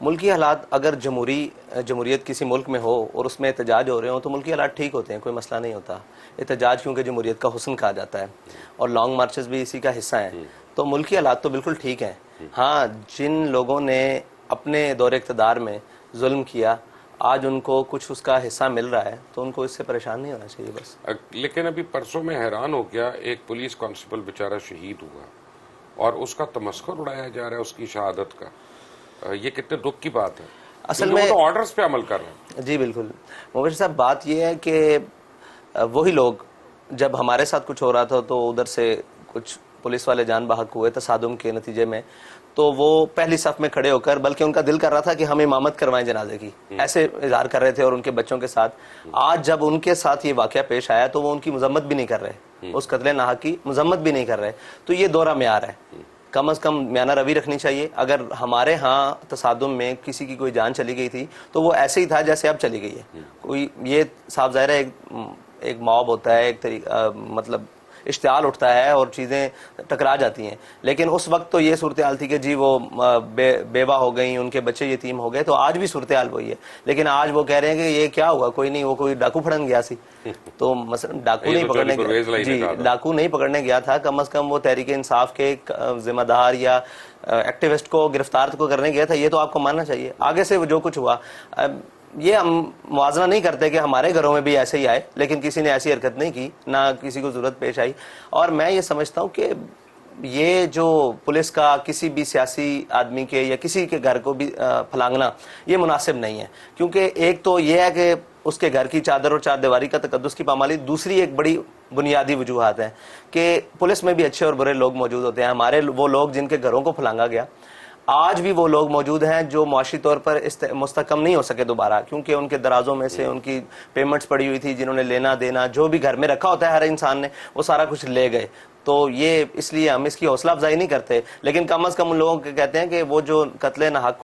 ملکی حالات اگر جمہوریت کسی ملک میں ہو اور اس میں احتجاج ہو رہے ہوں تو ملکی حالات ٹھیک ہوتے ہیں، کوئی مسئلہ نہیں ہوتا. احتجاج کیونکہ جمہوریت کا حسن کہا جاتا ہے اور لانگ مارچز بھی اسی کا حصہ ہیں. تو ملکی حالات تو بالکل ٹھیک ہیں. ہاں، جن لوگوں نے اپنے دور اقتدار میں ظلم کیا آج ان کو کچھ اس کا حصہ مل رہا ہے تو ان کو اس سے پریشان نہیں ہونا چاہیے بس. لیکن ابھی پرسوں میں حیران ہو گیا، ایک پولیس کانسٹیبل بیچارہ شہید ہوا اور اس کا تمسخر اڑایا جا رہا ہے اس کی شہادت کا. یہ کتنے دکھ کی بات ہے. اصل میں وہ تو آرڈرز پہ عمل کر رہے ہیں. جی بالکل مبشر صاحب، بات یہ ہے کہ وہی لوگ جب ہمارے ساتھ کچھ ہو رہا تھا تو ادھر سے کچھ پولیس والے جان بحق ہوئے تصادم کے نتیجے میں، تو وہ پہلی صف میں کھڑے ہو کر، بلکہ ان کا دل کر رہا تھا کہ ہم امامت کروائیں جنازے کی، ایسے اظہار کر رہے تھے اور ان کے بچوں کے ساتھ. آج جب ان کے ساتھ یہ واقعہ پیش آیا تو وہ ان کی مذمت بھی نہیں کر رہے، اس قتل ناحق کی مذمت بھی نہیں کر رہے. تو یہ دورہ معیار ہے. کم از کم میانہ روی رکھنی چاہیے. اگر ہمارے ہاں تصادم میں کسی کی کوئی جان چلی گئی تھی تو وہ ایسے ہی تھا جیسے اب چلی گئی ہے. کوئی یہ صاف ظاہر ہے ایک موب ہوتا ہے، ایک طریقہ مطلب اشتعال اٹھتا ہے اور چیزیں ٹکرا جاتی ہیں. لیکن اس وقت تو یہ صورتحال تھی کہ جی وہ بیوہ ہو گئیں، ان کے بچے یتیم ہو گئے. تو آج بھی صورتحال وہی ہے. لیکن آج وہ کہہ رہے ہیں کہ یہ کیا ہوا، کوئی نہیں، وہ کوئی ڈاکو پھڑن گیا سی. تو مثلا ڈاکو نہیں پکڑنے گیا تھا، کم از کم وہ تحریک انصاف کے ذمہ دار یا ایکٹیوسٹ کو گرفتار کو کرنے گیا تھا. یہ تو آپ کو ماننا چاہیے. آگے سے جو کچھ ہوا، یہ ہم موازنہ نہیں کرتے کہ ہمارے گھروں میں بھی ایسے ہی آئے، لیکن کسی نے ایسی حرکت نہیں کی، نہ کسی کو ضرورت پیش آئی. اور میں یہ سمجھتا ہوں کہ یہ جو پولیس کا کسی بھی سیاسی آدمی کے یا کسی کے گھر کو بھی پھلانگنا یہ مناسب نہیں ہے. کیونکہ ایک تو یہ ہے کہ اس کے گھر کی چادر اور چار دیواری کا تقدس کی پامالی. دوسری ایک بڑی بنیادی وجوہات ہیں کہ پولیس میں بھی اچھے اور برے لوگ موجود ہوتے ہیں. ہمارے وہ لوگ جن کے گھروں کو پھلانگا گیا، آج بھی وہ لوگ موجود ہیں جو معاشی طور پر مستحکم نہیں ہو سکے دوبارہ، کیونکہ ان کے درازوں میں سے ان کی پیمنٹس پڑی ہوئی تھی، جنہوں نے لینا دینا جو بھی گھر میں رکھا ہوتا ہے ہر انسان نے، وہ سارا کچھ لے گئے. تو یہ اس لیے ہم اس کی حوصلہ افزائی نہیں کرتے، لیکن کم از کم ان لوگوں کو کہتے ہیں کہ وہ جو قتل ناحق